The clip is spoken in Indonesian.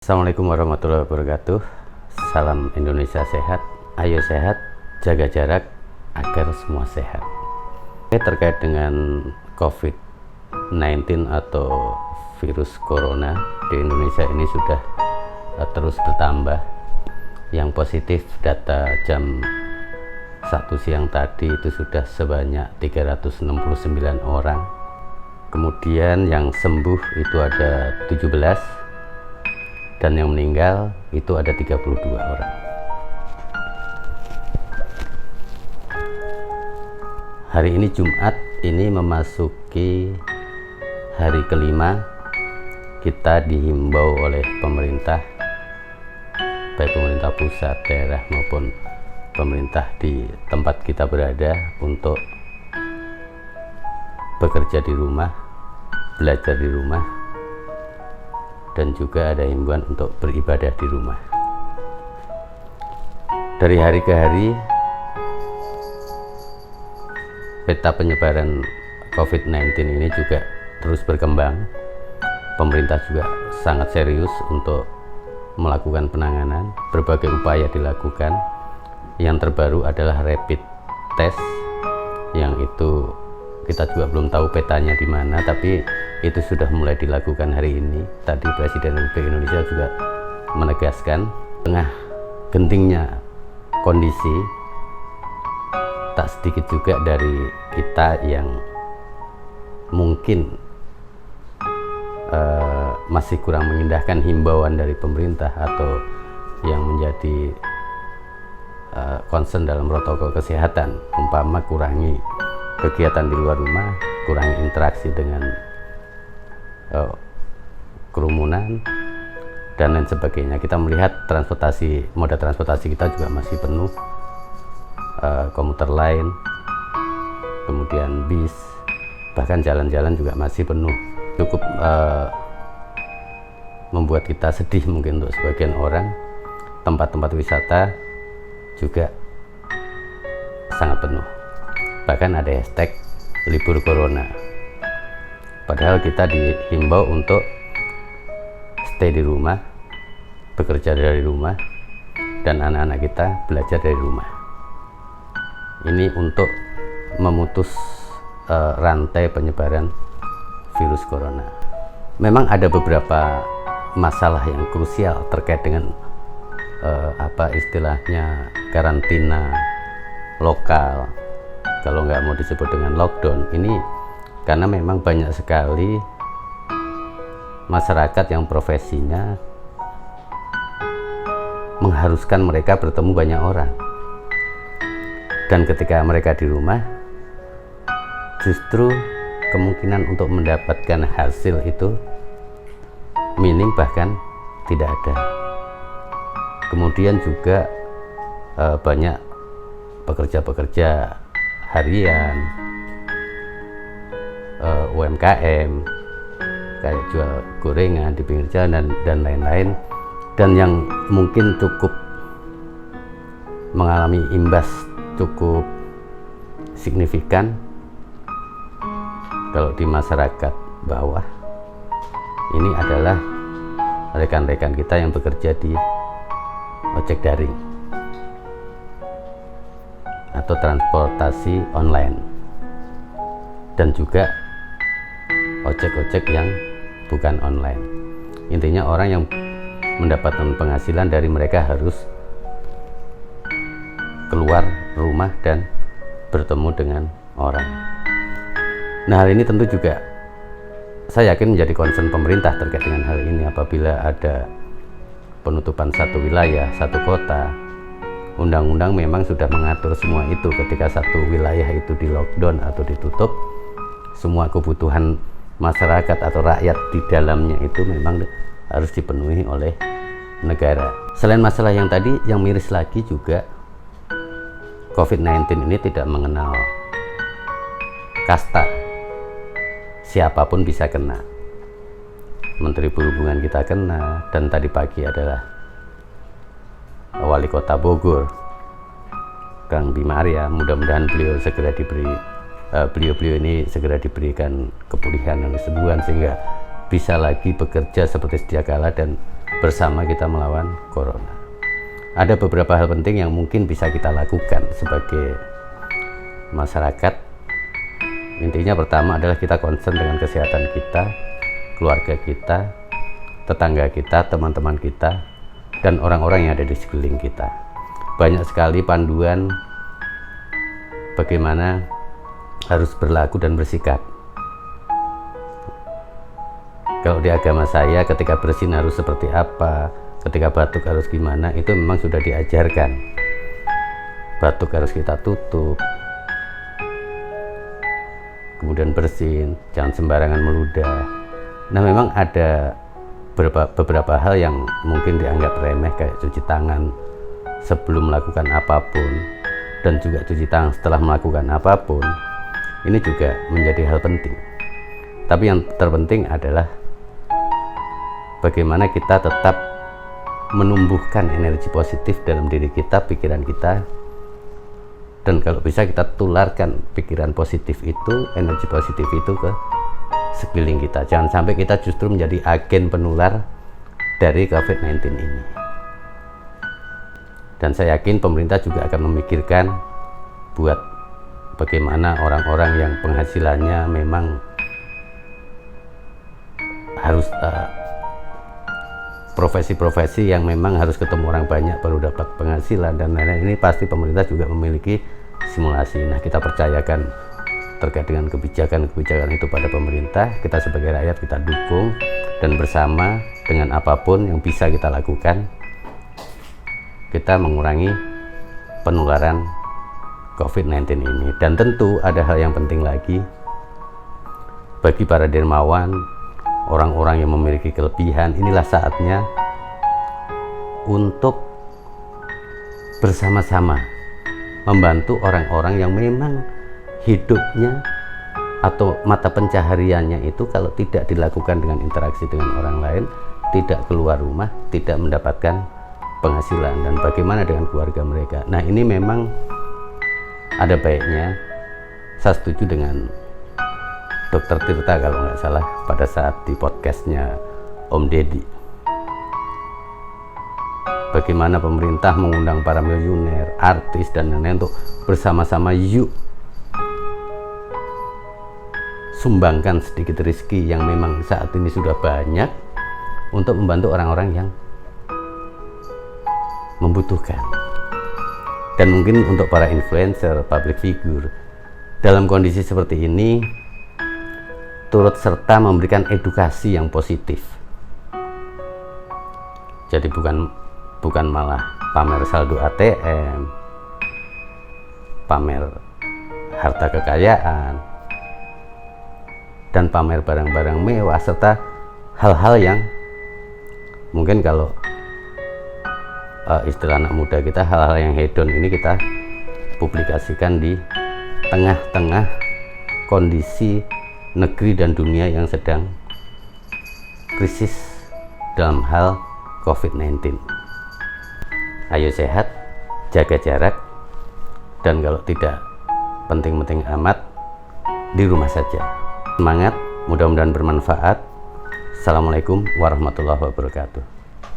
Assalamualaikum warahmatullahi wabarakatuh. Salam Indonesia sehat. Ayo sehat, jaga jarak agar semua sehat. Terkait dengan COVID-19 atau virus corona di Indonesia ini sudah terus bertambah. Yang positif data jam 1 siang tadi itu sudah sebanyak 369 orang. Kemudian yang sembuh itu ada 17 dan yang meninggal itu ada 32 orang. Hari ini Jumat, ini memasuki hari kelima kita dihimbau oleh pemerintah, baik pemerintah pusat, daerah maupun pemerintah di tempat kita berada, untuk bekerja di rumah, belajar di rumah, dan juga ada himbauan untuk beribadah di rumah. Dari hari ke hari, peta penyebaran COVID-19 ini juga terus berkembang. Pemerintah juga sangat serius untuk melakukan penanganan. Berbagai upaya dilakukan. Yang terbaru adalah rapid test, yang itu kita juga belum tahu petanya di mana, tapi itu sudah mulai dilakukan hari ini. Tadi Presiden Republik Indonesia juga menegaskan, tengah gentingnya kondisi, tak sedikit juga dari kita yang mungkin masih kurang mengindahkan himbauan dari pemerintah atau yang menjadi concern dalam protokol kesehatan, umpama kurangi kegiatan di luar rumah, kurangi interaksi dengan kerumunan dan lain sebagainya. Kita melihat moda transportasi kita juga masih penuh, komuter lain, kemudian bis, bahkan jalan-jalan juga masih penuh. Cukup membuat kita sedih mungkin untuk sebagian orang. Tempat-tempat wisata juga sangat penuh, bahkan ada hashtag libur corona. Padahal kita dihimbau untuk stay di rumah, bekerja dari rumah, dan anak-anak kita belajar dari rumah. Ini untuk memutus rantai penyebaran virus corona. Memang ada beberapa masalah yang krusial terkait dengan istilahnya karantina lokal, kalau nggak mau disebut dengan lockdown ini, karena memang banyak sekali masyarakat yang profesinya mengharuskan mereka bertemu banyak orang, dan ketika mereka di rumah justru kemungkinan untuk mendapatkan hasil itu minim, bahkan tidak ada. Kemudian juga banyak pekerja-pekerja harian, UMKM kayak jual gorengan di pinggir jalan dan lain-lain, dan yang mungkin cukup mengalami imbas cukup signifikan kalau di masyarakat bawah ini adalah rekan-rekan kita yang bekerja di ojek daring atau transportasi online, dan juga ojek-ojek yang bukan online. Intinya orang yang mendapatkan penghasilan dari mereka harus keluar rumah dan bertemu dengan orang. Nah, hal ini tentu juga saya yakin menjadi concern pemerintah terkait dengan hal ini. Apabila ada penutupan satu wilayah, satu kota, undang-undang memang sudah mengatur semua itu. Ketika satu wilayah itu di lockdown atau ditutup, semua kebutuhan masyarakat atau rakyat di dalamnya itu memang harus dipenuhi oleh negara. Selain masalah yang tadi, yang miris lagi juga COVID-19 ini tidak mengenal kasta. Siapapun bisa kena. Menteri Perhubungan kita kena, dan tadi pagi adalah Wali Kota Bogor, Kang Bima Arya. Mudah-mudahan beliau ini segera diberikan kepulihan dan kesembuhan sehingga bisa lagi bekerja seperti sedia kala dan bersama kita melawan corona. Ada beberapa hal penting yang mungkin bisa kita lakukan sebagai masyarakat. Intinya pertama adalah kita concern dengan kesehatan kita, keluarga kita, tetangga kita, teman-teman kita, dan orang-orang yang ada di sekeliling kita. Banyak sekali panduan bagaimana harus berlaku dan bersikap. Kalau di agama saya, ketika bersin harus seperti apa, ketika batuk harus gimana, itu memang sudah diajarkan. Batuk harus kita tutup, kemudian bersin, jangan sembarangan meludah. Nah, memang ada beberapa hal yang mungkin dianggap remeh, kayak cuci tangan sebelum melakukan apapun, dan juga cuci tangan setelah melakukan apapun. Ini juga menjadi hal penting. Tapi yang terpenting adalah bagaimana kita tetap menumbuhkan energi positif dalam diri kita, pikiran kita, dan kalau bisa kita tularkan pikiran positif itu, energi positif itu ke sekeliling kita. Jangan sampai kita justru menjadi agen penular dari COVID-19 ini. Dan saya yakin pemerintah juga akan memikirkan buat bagaimana orang-orang yang penghasilannya memang harus profesi-profesi yang memang harus ketemu orang banyak baru dapat penghasilan dan lain-lain. Ini pasti pemerintah juga memiliki simulasi. Nah, kita percayakan terkait dengan kebijakan-kebijakan itu pada pemerintah. Kita sebagai rakyat kita dukung, dan bersama dengan apapun yang bisa kita lakukan, kita mengurangi penularan COVID-19 ini. Dan tentu ada hal yang penting lagi bagi para dermawan, orang-orang yang memiliki kelebihan. Inilah saatnya untuk bersama-sama membantu orang-orang yang memang hidupnya atau mata pencahariannya itu kalau tidak dilakukan dengan interaksi dengan orang lain, tidak keluar rumah, tidak mendapatkan penghasilan. Dan bagaimana dengan keluarga mereka? Nah, ini memang ada baiknya. Saya setuju dengan Dr. Tirta kalau nggak salah pada saat di podcastnya Om Deddy, bagaimana pemerintah mengundang para miliuner, artis, dan lain-lain untuk bersama-sama yuk sumbangkan sedikit rezeki yang memang saat ini sudah banyak untuk membantu orang-orang yang membutuhkan. Dan mungkin untuk para influencer, public figure, dalam kondisi seperti ini turut serta memberikan edukasi yang positif. Jadi bukan malah pamer saldo ATM, pamer harta kekayaan, dan pamer barang-barang mewah, serta hal-hal yang mungkin kalau istilah anak muda kita, hal-hal yang hedon ini kita publikasikan di tengah-tengah kondisi negeri dan dunia yang sedang krisis dalam hal COVID-19. Ayo sehat, jaga jarak, dan kalau tidak penting-penting amat, di rumah saja. Semangat, mudah-mudahan bermanfaat. Assalamualaikum warahmatullahi wabarakatuh.